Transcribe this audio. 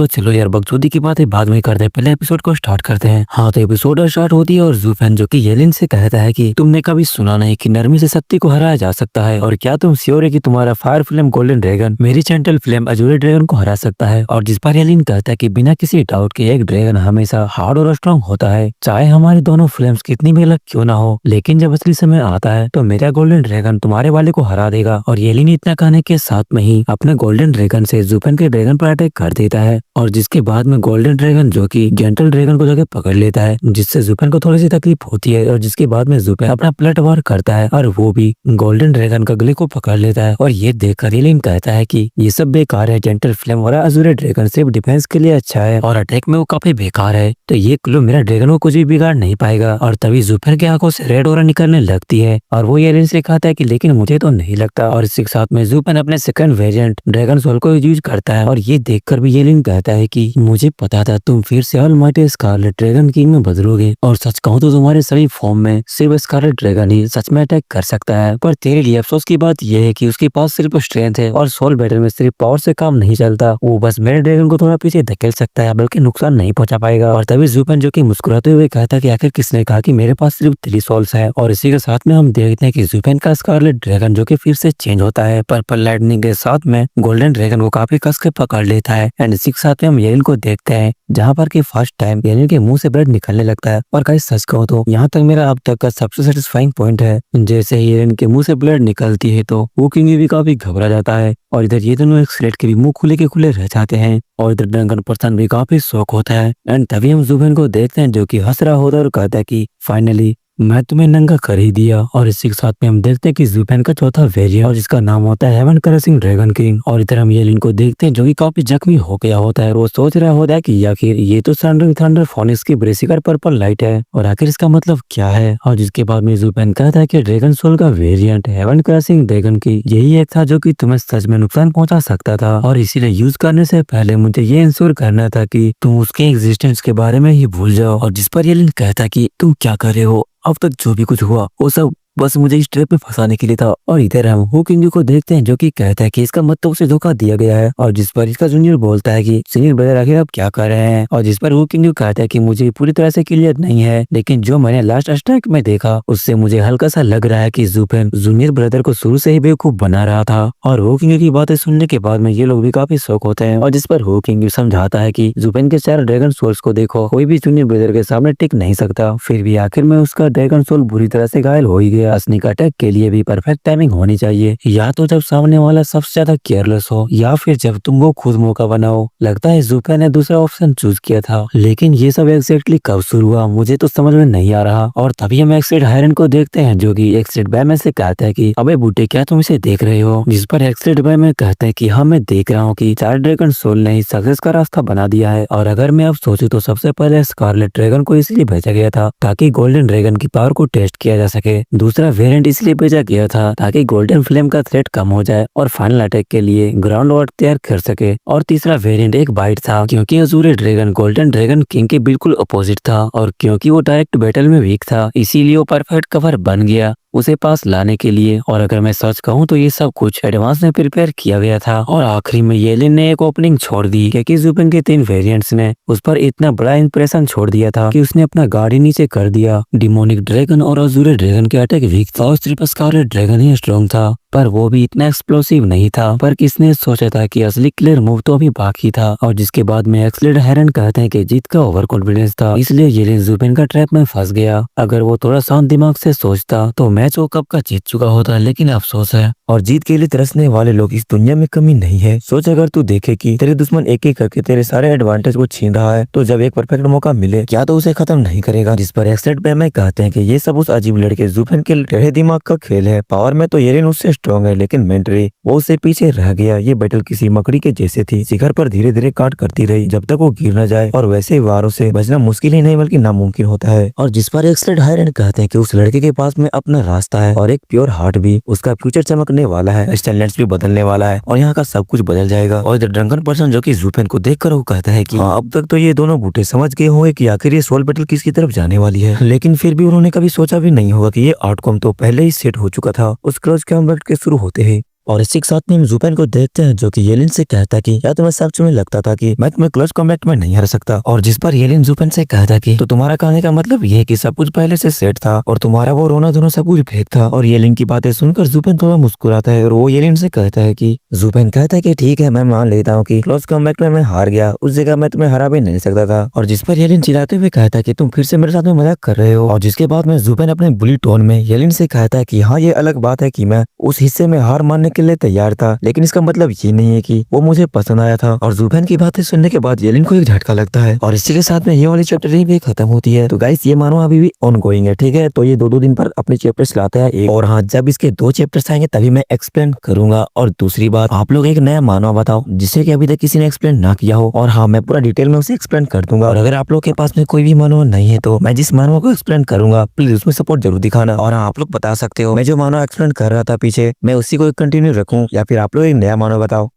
तो चलो यार बकचोदी की बातें बाद में करते हैं, पहले एपिसोड को स्टार्ट करते हैं। हाँ तो एपिसोड स्टार्ट होती है और जूफेन जो कि येलिन से कहता है कि तुमने कभी सुना नहीं कि नरमी से सत्य को हराया जा सकता है, और क्या तुम श्योर है कि तुम्हारा फायर फ्लेम गोल्डन ड्रैगन मेरी जेंटल फ्लेम अजूरे ड्रैगन को हरा सकता है। और जिस पर येलिन कहता है कि बिना किसी डाउट के एक ड्रैगन हमेशा हार्ड और स्ट्रॉन्ग होता है, चाहे हमारी दोनों फ्लेम्स कितनी भी अलग क्यों ना हो। लेकिन जब असली समय आता है तो मेरा गोल्डन ड्रैगन तुम्हारे वाले को हरा देगा। और येलिन इतना कहने के साथ में ही अपने गोल्डन ड्रैगन से जूफेन के ड्रैगन पर अटैक कर देता है, और जिसके बाद में गोल्डन ड्रैगन जो कि जेंटल ड्रैगन को जाके पकड़ लेता है, जिससे जूफेन को थोड़ी सी तकलीफ होती है। और जिसके बाद में जूफेन अपना पलट वार करता है और वो भी गोल्डन ड्रैगन का गले को पकड़ लेता है। और ये देखकर येलिन कहता है कि ये सब बेकार है, जेंटल फ्लेम वाला अजूरे ड्रैगन सिर्फ डिफेंस के लिए अच्छा है और अटैक में वो काफी बेकार है, तो ये क्लू मेरा ड्रैगन को कुछ भी बिगाड़ नहीं पाएगा। और तभी जूफेन की आंखों से रेड ऑरा निकलने लगती है और वो येलिन से कहता है कि लेकिन मुझे तो नहीं लगता। और इसके साथ में जूफेन अपने सेकंड वेरिएंट ड्रैगन सोल को यूज करता है, और ये देखकर भी येलिन कहता है कि मुझे पता था तुम फिर से ऑलमाइटी स्कारलेट ड्रैगन किंग में बदलोगे, और सच कहूं तो तुम्हारे सभी फॉर्म में सिर्फ स्कारलेट ड्रैगन ही सच में अटैक कर सकता है। पर तेरे लिए अफसोस की बात यह है कि उसके पास सिर्फ स्ट्रेंथ है और सोल बैटल में सिर्फ पावर से काम नहीं चलता। वो बस मेरे ड्रैगन को थोड़ा पीछे धकेल सकता है, बल्कि नुकसान नहीं पहुंचा पाएगा। और तभी जूफेन जो कि मुस्कुराते हुए कहता है कि आखिर किसने कहा कि मेरे पास सिर्फ 3 सोल्स है। और इसी के साथ में हम देखते हैं कि जूफेन का स्कारलेट ड्रैगन जो कि फिर से चेंज होता है पर्पल लाइटनिंग के साथ में गोल्डन ड्रैगन को काफी कस के पकड़ लेता है। एंड इसी के साथ में हम येलिन को देखते हैं जहाँ पर कि फर्स्ट टाइम येलिन के मुंह से ब्लड निकलने लगता है। और गाइस सच कहूं तो यहाँ तक मेरा अब तक का सबसे सेटिस्फाइंग पॉइंट है। जैसे ही येलिन के मुंह से ब्लड निकलती है तो वो किंग भी काफी घबरा जाता है, और इधर ये दोनों एक स्लेट के भी मुंह खुले के खुले रह जाते हैं, और इधर ड्रैगन पर्सन भी काफी शौक होता है। एंड तभी हम जूफेन को देखते हैं जो कि हंस रहा होता है और कहता है कि फाइनली मैं तुम्हें नंगा कर ही दिया। और इसी के साथ में हम देखते हैं कि जूफेन का चौथा वेरिएंट और जिसका नाम होता है हेवन क्रशिंग ड्रैगन किंग। और इधर हम येलिन को देखते हैं जो कि काफी जख्मी हो गया होता है, वो सोच रहा होता है कि आखिर ये तो थंडर फोनिक्स की ब्रेसिकर पर्पल लाइट है, और आखिर इसका मतलब क्या है। और जिसके बाद में जूफेन कहता है कि ड्रैगन सोल का वेरिएंट हेवन क्रशिंग ड्रैगन की यही एक था जो कि तुम्हें सच में नुकसान पहुंचा सकता था, और इसीलिए यूज करने से पहले मुझे ये इंश्योर करना था कि तुम उसके एग्जिस्टेंस के बारे में ही भूल जाओ। और जिस पर येलिन कहता कि तुम क्या कर रहे हो, अब तक जो भी कुछ हुआ वो सब बस मुझे इस ट्रैप में फंसाने के लिए था। और इधर हम हु किंग को देखते हैं जो कि कहता है कि इसका मतलब उसे धोखा दिया गया है, और जिस पर इसका जूनियर बोलता है कि सीनियर ब्रदर आखिर आप क्या कर रहे हैं। और जिस पर हु किंग कहता है कि मुझे पूरी तरह से क्लियर नहीं है, लेकिन जो मैंने लास्ट अटैक में देखा उससे मुझे हल्का सा लग रहा है कि जूफेन जूनियर ब्रदर को शुरू से ही बेवकूफ बना रहा था। और हु किंग की बातें सुनने के बाद में ये लोग भी काफी शौक होते हैं, और जिस पर हु किंग समझाता है कि जूफेन के 4 ड्रैगन सोल्स को देखो, कोई भी जूनियर ब्रदर के सामने टिक नहीं सकता। फिर भी आखिर में उसका ड्रैगन सोल बुरी तरह से घायल हो ही गया। स्नीक अटैक के लिए भी परफेक्ट टाइमिंग होनी चाहिए, या तो जब सामने वाला सबसे ज्यादा केयरलेस हो, या फिर जब तुम वो खुद मौका बनाओ। लगता है जूफेन ने दूसरा ऑप्शन चूज किया था, लेकिन ये सब एग्जैक्टली कब शुरू हुआ मुझे तो समझ में नहीं आ रहा। और तभी हम एक्सेड हायरन को देखते हैं जो कि एक्सेड बैमैन से कहता है कि अबे बूटे क्या तुम इसे देख रहे हो। जिस पर एक्सेड बैमैन कहता है कि हाँ मैं देख रहा हूँ कि 4 ड्रैगन सोल ने ही सक्सेस का रास्ता बना दिया है, और अगर मैं अब सोचूं तो सबसे पहले स्कारलेट ड्रैगन को इसलिए भेजा गया था ताकि गोल्डन ड्रैगन की पावर को टेस्ट किया जा सके। दूसरा वेरिएंट इसलिए भेजा गया था ताकि गोल्डन फ्लेम का थ्रेट कम हो जाए और फाइनल अटैक के लिए ग्राउंड वॉर तैयार कर सके। और तीसरा वेरिएंट एक बाइट था क्योंकि अजूरे ड्रैगन गोल्डन ड्रैगन किंग के बिल्कुल अपोजिट था, और क्योंकि वो डायरेक्ट बैटल में वीक था इसीलिए वो परफेक्ट कवर बन गया उसे पास लाने के लिए। और अगर मैं सच कहूँ तो ये सब कुछ एडवांस में प्रिपेयर किया गया था। और आखिरी में येलिन ने एक ओपनिंग छोड़ दी क्योंकि जूफेन के 3 वेरिएंट्स ने उस पर इतना बड़ा इंप्रेशन छोड़ दिया था कि उसने अपना गाड़ी नीचे कर दिया। डिमोनिक ड्रैगन और अजूरे ड्रैगन के अटैक वीक था और सिर्फ स्कारलेट ड्रैगन ही स्ट्रॉन्ग था, पर वो भी इतना एक्सप्लोसिव नहीं था। पर किसने सोचा था कि असली क्लियर मूव तो अभी बाकी था। और जिसके बाद में एक्सेलेड हायरन कहते हैं कि जीत का ओवर कॉन्फिडेंस था, इसलिए येलिन जूफेन का ट्रैप में फंस गया। अगर वो थोड़ा शांत दिमाग से सोचता तो मैच वो कब का जीत चुका होता, लेकिन अफसोस है। और जीत के लिए तरसने वाले लोग इस दुनिया में कमी नहीं है। सोच अगर तू देखे कि तेरे दुश्मन एक एक करके तेरे सारे एडवांटेज को छीन रहा है, तो जब एक परफेक्ट मौका मिले क्या तो उसे खत्म नहीं करेगा। जिस पर एक्सेलेड बैमैन कहते हैं कि ये सब उस अजीब लड़के जूफेन के टेढ़े दिमाग का खेल है। पावर में तो येलिन उससे स्ट्रॉन्ग है, लेकिन मेंटली वो उससे पीछे रह गया। ये बैटल किसी मकड़ी के जैसे थी, शिखर पर धीरे धीरे काट करती रही जब तक वो गिर न जाए, और वैसे वारों से बचना मुश्किल ही नहीं बल्कि नामुमकिन होता है। और जिस पर एक्सेलेड हायरन कहते हैं कि उस लड़के के पास में अपना रास्ता है और एक प्योर हार्ट भी। उसका फ्यूचर चमकने वाला है, स्टैंडर्ड्स भी बदलने वाला है, और यहाँ का सब कुछ बदल जाएगा। और इधर ड्रंकन पर्सन जो कि जूफेन को देखकर वो कहता है कि हाँ अब तक तो ये दोनों बूटे समझ गए होंगे कि आखिर ये सोल बैटल किसकी तरफ जाने वाली है, लेकिन फिर भी उन्होंने कभी सोचा भी नहीं होगा कि ये आउटकम तो पहले ही सेट हो चुका था उस क्लोज कॉम्बैट के शुरू होते ही। और इसी के साथ में हम जुपेन को देखते हैं जो कि येलिन से कहता है कि या तुम्हें सच में लगता था कि मैं तुम्हें क्लोज कॉम्बैट में नहीं हरा सकता। और जिस पर येलिन जुपेन से कहता कि तो तुम्हारा कहने का मतलब ये है कि सब कुछ पहले से सेट था और तुम्हारा वो रोना धोना सब कुछ फेक था। और येलिन की बातें सुनकर जुपेन थोड़ा मुस्कुराता है और वो येलिन से कहता है कि जुपेन कहता है कि ठीक है मैं मान लेता हूँ कि क्लोज कॉम्बैट में मैं हार गया, उस जगह मैं तुम्हें हरा भी नहीं सकता था। और जिस पर येलिन चिल्लाते हुए कहता है कि तुम फिर से मेरे साथ में मजाक कर रहे हो। और जिसके बाद में जुपेन अपने बुली टोन में येलिन से कहता है कि हाँ ये अलग बात है कि मैं उस हिस्से में हार मानने के लिए तैयार था, लेकिन इसका मतलब ये नहीं है कि वो मुझे पसंद आया था। और जुपेन की बातें सुनने के बाद येलिन को एक झटका लगता है और इसी के साथ में ये वाली चैप्टर भी खत्म होती है। तो गाइस ये मानो अभी भी ऑन गोइंग है, ठीक है। तो ये दो दिन पर अपने चैप्टर्स लाता है एक, और हाँ जब इसके 2 चैप्टर्स आएंगे तभी मैं एक्सप्लेन करूंगा। और दूसरी बात, आप लोग एक नया मानवा बताओ जिसे कि अभी तक किसी ने एक्सप्लेन ना किया हो, और हाँ मैं पूरा डिटेल में उसे एक्सप्लेन कर दूंगा। और अगर आप लोग के पास में कोई भी मानवा नहीं है तो मैं जिस मानवा को एक्सप्लेन करूंगा प्लीज उसमें सपोर्ट जरूर दिखाना। और हाँ आप लोग बता सकते हो मैं जो मानवा एक्सप्लेन कर रहा था पीछे मैं उसी को कंटिन्यू रखूं या फिर आप लोग एक नया मानवा बताओ।